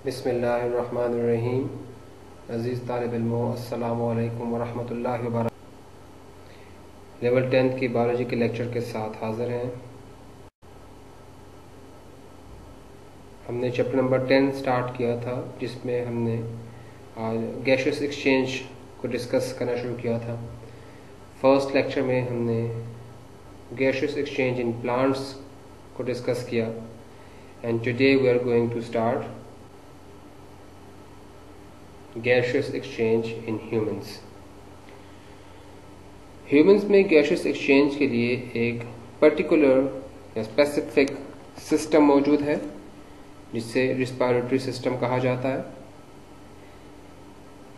बिस्मिल्लाहिर्रहमानिर्रहीम। अज़ीज़ तालिब इल्मों, अस्सलामु अलैकुम वरहमतुल्लाहि वबरकातुहू। लेवल 10th की बायोलॉजी के लेक्चर के साथ हाज़िर हैं। हमने चैप्टर नंबर 10 स्टार्ट किया था, जिसमें हमने गैसियस एक्सचेंज को डिस्कस करना शुरू किया था। फर्स्ट लेक्चर में हमने गैसियस एक्सचेंज इन प्लांट्स को डिस्कस किया and today we are going to start gaseous exchange in humans. Humans में गैसियस एक्सचेंज के लिए एक पर्टिकुलर या स्पेसिफिक सिस्टम मौजूद है, जिसे रिस्पायरेटरी सिस्टम कहा जाता है।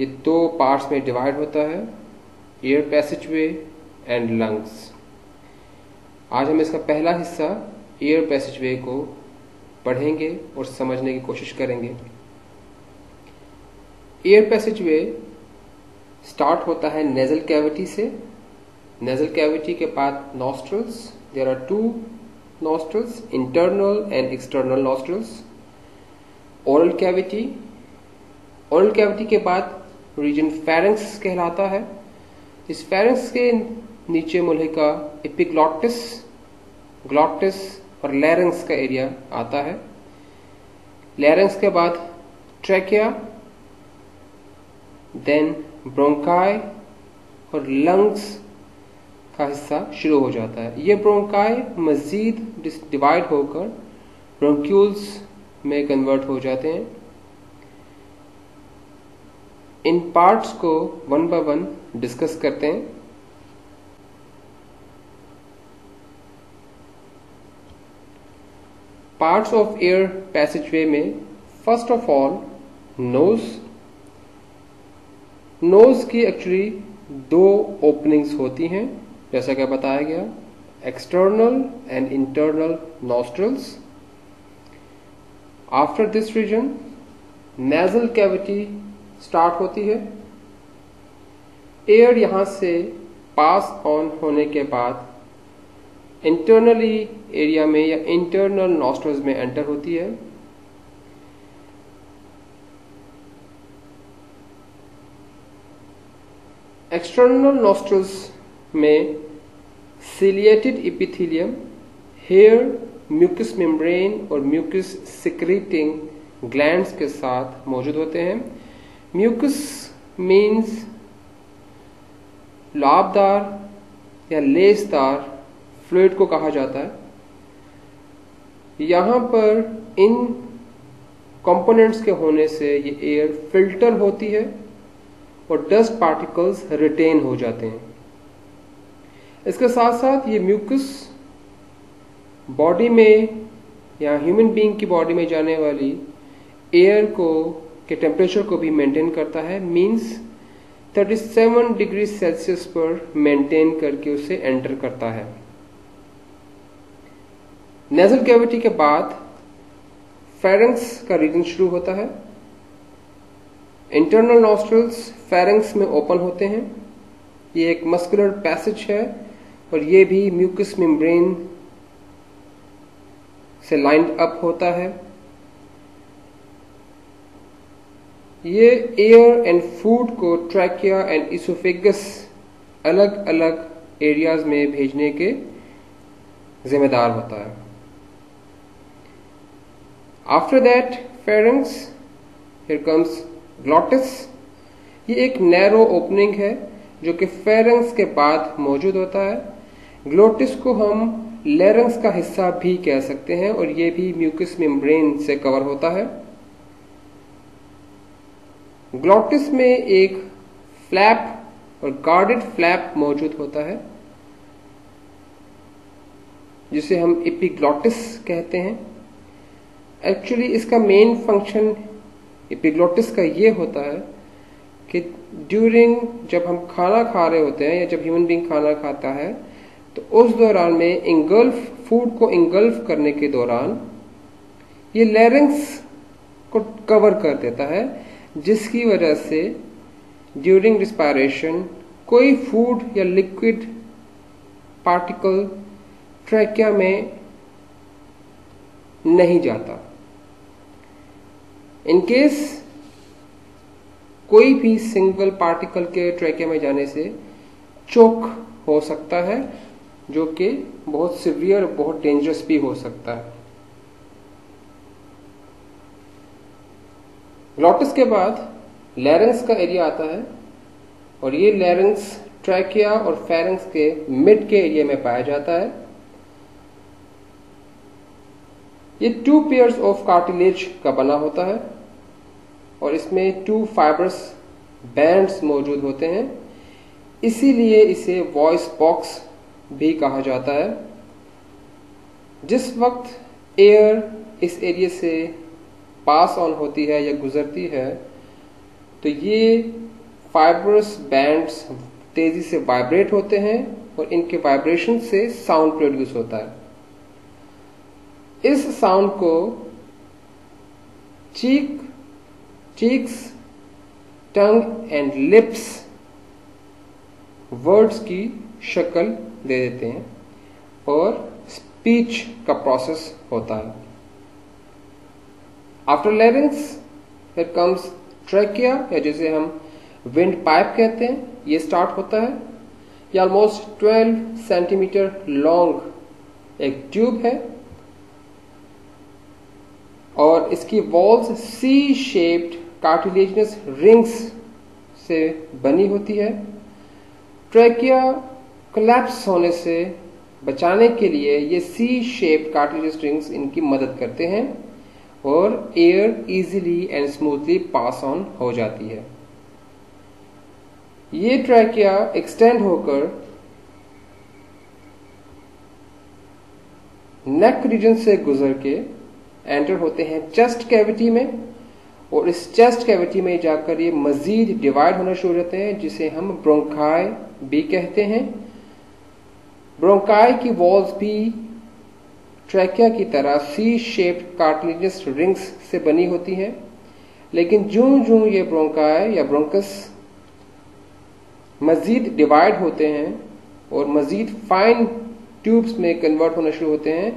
ये दो पार्ट्स में डिवाइड होता है, एयर पैसेजवे एंड लंग्स। आज हम इसका पहला हिस्सा एयर पैसेजवे को पढ़ेंगे और समझने की कोशिश करेंगे। एयर पैसेजवे स्टार्ट होता है नेजल कैविटी से। नेजल कैविटी के बाद nostrils, there are two nostrils, internal and external nostrils. Oral cavity, oral cavity के बाद रीजन फेरेंक्स कहलाता है। इस फेरेंक्स के नीचे मुल्हिका एपिग्लॉटिस, ग्लॉटिस और लैरिंक्स का एरिया आता है। लैरिंक्स के बाद ट्रैकिया, देन ब्रोंकाई और लंग्स का हिस्सा शुरू हो जाता है। ये ब्रोंकाई मजीद डिवाइड होकर ब्रोंक्यूल्स में कन्वर्ट हो जाते हैं। इन पार्ट्स को वन बाय वन डिस्कस करते हैं। पार्ट्स ऑफ एयर पैसेजवे में first of all nose. Nose की एक्चुअली दो ओपनिंग्स होती हैं, जैसा कि बताया गया, external and internal nostrils. After this region nasal cavity start होती है। एयर यहां से पास ऑन होने के बाद इंटरनली एरिया में या इंटरनल नॉस्ट्रल्स में एंटर होती है। एक्सटर्नल नॉस्ट्रल्स में ciliated epithelium, hair, mucus membrane और म्यूकस सिक्रीटिंग ग्लैंड्स के साथ मौजूद होते हैं। म्यूकस मीन्स लाभदार या लेसदार फ्लूइड को कहा जाता है। यहां पर इन कंपोनेंट्स के होने से ये एयर फिल्टर होती है और डस्ट पार्टिकल्स रिटेन हो जाते हैं। इसके साथ साथ ये म्यूकस बॉडी में या ह्यूमन बीइंग की बॉडी में जाने वाली एयर को के टेम्परेचर को भी मेंटेन करता है। मींस 37 डिग्री सेल्सियस पर मेंटेन करके उसे एंटर करता है। नेजल कैविटी के बाद फेरेंक्स का रीजन शुरू होता है। इंटरनल नॉस्ट्रल्स फेरेंक्स में ओपन होते हैं। ये एक मस्कुलर पैसेज है और ये भी म्यूकस मेम्ब्रेन से लाइंड अप होता है। ये एयर एंड फूड को ट्रैकिया एंड इसोफेगस अलग अलग एरियाज में भेजने के जिम्मेदार होता है। After that pharynx, here comes glottis. ये एक नैरो ओपनिंग है जो कि फेरेंक्स के बाद मौजूद होता है। ग्लॉटिस को हम लैरिंक्स का हिस्सा भी कह सकते हैं और ये भी म्यूकस मेम्ब्रेन से कवर होता है। ग्लॉटिस में एक फ्लैप और गार्डेड फ्लैप मौजूद होता है, जिसे हम एपिग्लॉटिस कहते हैं। एक्चुअली इसका मेन फंक्शन एपिग्लॉटिस का ये होता है कि ड्यूरिंग जब हम खाना खा रहे होते हैं या जब ह्यूमन बीइंग खाना खाता है, तो उस दौरान में फूड को इंगल्फ करने के दौरान ये लैरिंक्स को कवर कर देता है, जिसकी वजह से ड्यूरिंग रिस्पायरेशन कोई फूड या लिक्विड पार्टिकल ट्रैकिया में नहीं जाता। इन केस कोई भी सिंगल पार्टिकल के ट्रैकिया में जाने से चोक हो सकता है, जो कि बहुत सिवियर, बहुत डेंजरस भी हो सकता है। ग्लॉटिस के बाद लैरिंक्स का एरिया आता है, और ये लैरिंक्स ट्रैकिया और फेरिंक्स के मिड के एरिया में पाया जाता है। ये 2 पेयर्स ऑफ कार्टिलेज का बना होता है, और इसमें 2 फाइबरस बैंड्स मौजूद होते हैं, इसीलिए इसे वॉइस बॉक्स भी कहा जाता है। जिस वक्त एयर इस एरिया से पास ऑन होती है या गुजरती है, तो ये फाइबरस बैंड्स तेजी से वाइब्रेट होते हैं, और इनके वाइब्रेशन से साउंड प्रोड्यूस होता है। इस साउंड को cheeks, tongue and lips words की शक्ल दे देते हैं, और स्पीच का प्रोसेस होता है। आफ्टर लैरिंक्स फिर कम्स ट्रैकिया, या जिसे हम विंड पाइप कहते हैं, ये स्टार्ट होता है। ये ऑलमोस्ट 12 सेंटीमीटर लॉन्ग एक ट्यूब है, और इसकी walls C shaped cartilaginous rings से बनी होती है। ट्रैकिया कोलैप्स होने से बचाने के लिए ये सी शेप्ड कार्टिलेजिनस रिंग्स इनकी मदद करते हैं, और air easily and smoothly pass on हो जाती है। ये ट्रैकिया एक्सटेंड होकर नेक रीजन से गुजर के एंटर होते हैं चेस्ट कैविटी में, और इस चेस्ट कैविटी में जाकर ये मजीद डिवाइड होना शुरू होते हैं, जिसे हम ब्रोंकाई भी कहते हैं। ब्रोंकाई की वॉल्स भी ट्रैकिया की तरह सी शेप्ड कार्टिलेजिनस रिंग्स से बनी होती हैं, लेकिन ज्यों ज्यों ये ब्रोंकाई या ब्रोंकस मजीद डिवाइड होते हैं और मजीद फाइन ट्यूब्स में कन्वर्ट होना शुरू होते हैं,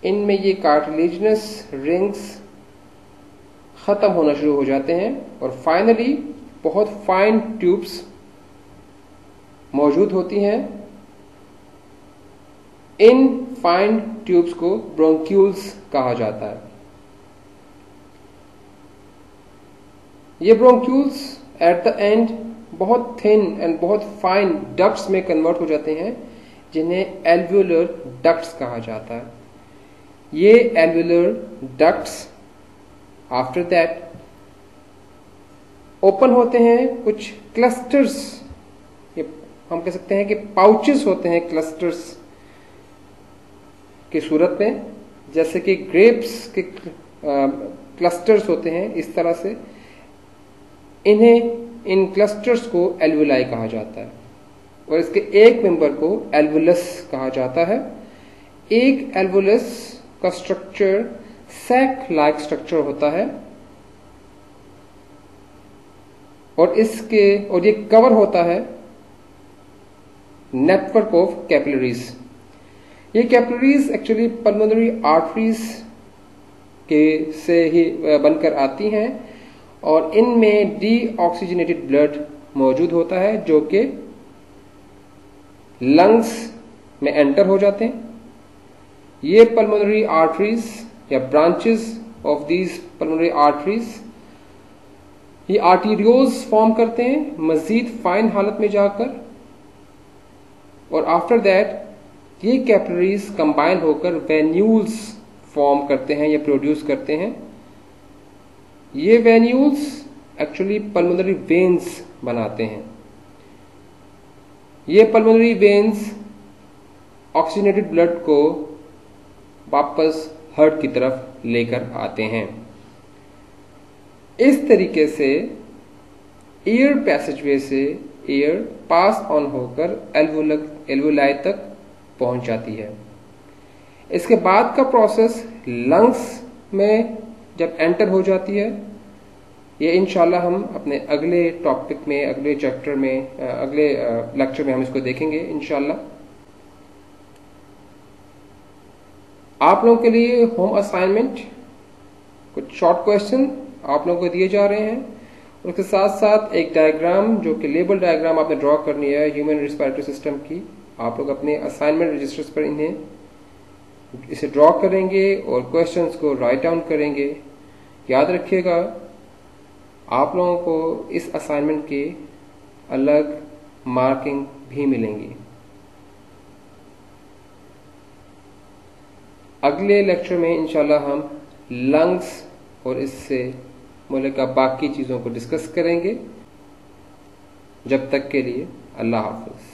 इनमें ये कार्टिलेजिनस रिंग्स खत्म होना शुरू हो जाते हैं, और फाइनली बहुत फाइन ट्यूब्स मौजूद होती हैं। इन फाइन ट्यूब्स को ब्रोंक्यूल्स कहा जाता है। ये ब्रोंक्यूल्स एट द एंड बहुत थिन एंड बहुत फाइन डक्ट्स में कन्वर्ट हो जाते हैं, जिन्हें एल्वियोलर डक्ट्स कहा जाता है। ये alveolar ducts after that open होते हैं कुछ क्लस्टर्स, ये हम कह सकते हैं कि पाउचेस होते हैं क्लस्टर्स की सूरत में, जैसे कि ग्रेप्स के क्लस्टर्स होते हैं। इस तरह से इन क्लस्टर्स को एल्वुलाई कहा जाता है, और इसके एक मेंबर को एल्वुलस कहा जाता है। एक एल्वुलस का स्ट्रक्चर सैक लाइक स्ट्रक्चर होता है, और ये कवर होता है नेटवर्क ऑफ कैपिलरीज। ये कैपिलरीज एक्चुअली पल्मोनरी आर्टरीज के से ही बनकर आती हैं, और इनमें डीऑक्सीजनेटेड ब्लड मौजूद होता है, जो कि लंग्स में एंटर हो जाते हैं। ये पल्मोनरी आर्टरीज या branches of these pulmonary arteries ये आर्टेरियोल्स फॉर्म करते हैं मजीद फाइन हालत में जाकर, और आफ्टर दैट ये कैपिलरीज कंबाइन होकर वेन्यूल्स फॉर्म करते हैं या प्रोड्यूस करते हैं। ये वेन्यूल्स एक्चुअली पल्मोनरी वेन्स बनाते हैं। ये पल्मोनरी वेन्स ऑक्सीजनेटेड ब्लड को वापस हार्ट की तरफ लेकर आते हैं। इस तरीके से एयर पैसेजवे से एयर पास ऑन होकर एल्वुलाई तक पहुंच जाती है। इसके बाद का प्रोसेस लंग्स में जब एंटर हो जाती है, ये इंशाल्लाह हम अपने अगले टॉपिक में, अगले चैप्टर में, अगले लेक्चर में हम इसको देखेंगे इंशाल्लाह। आप लोगों के लिए होम असाइनमेंट कुछ शॉर्ट क्वेश्चन आप लोगों को दिए जा रहे हैं, और उसके साथ साथ एक डायग्राम जो कि लेबल डायग्राम आपने ड्रॉ करनी है ह्यूमन रेस्पिरेटरी सिस्टम की। आप लोग अपने असाइनमेंट रजिस्टर्स पर इसे ड्रॉ करेंगे और क्वेश्चंस को राइट डाउन करेंगे। याद रखिएगा, आप लोगों को इस असाइनमेंट के अलग मार्किंग भी मिलेंगी। अगले लेक्चर में इंशाल्लाह हम लंग्स और इससे मुतल्लिक़ बाकी चीज़ों को डिस्कस करेंगे। जब तक के लिए अल्लाह हाफ़िज़।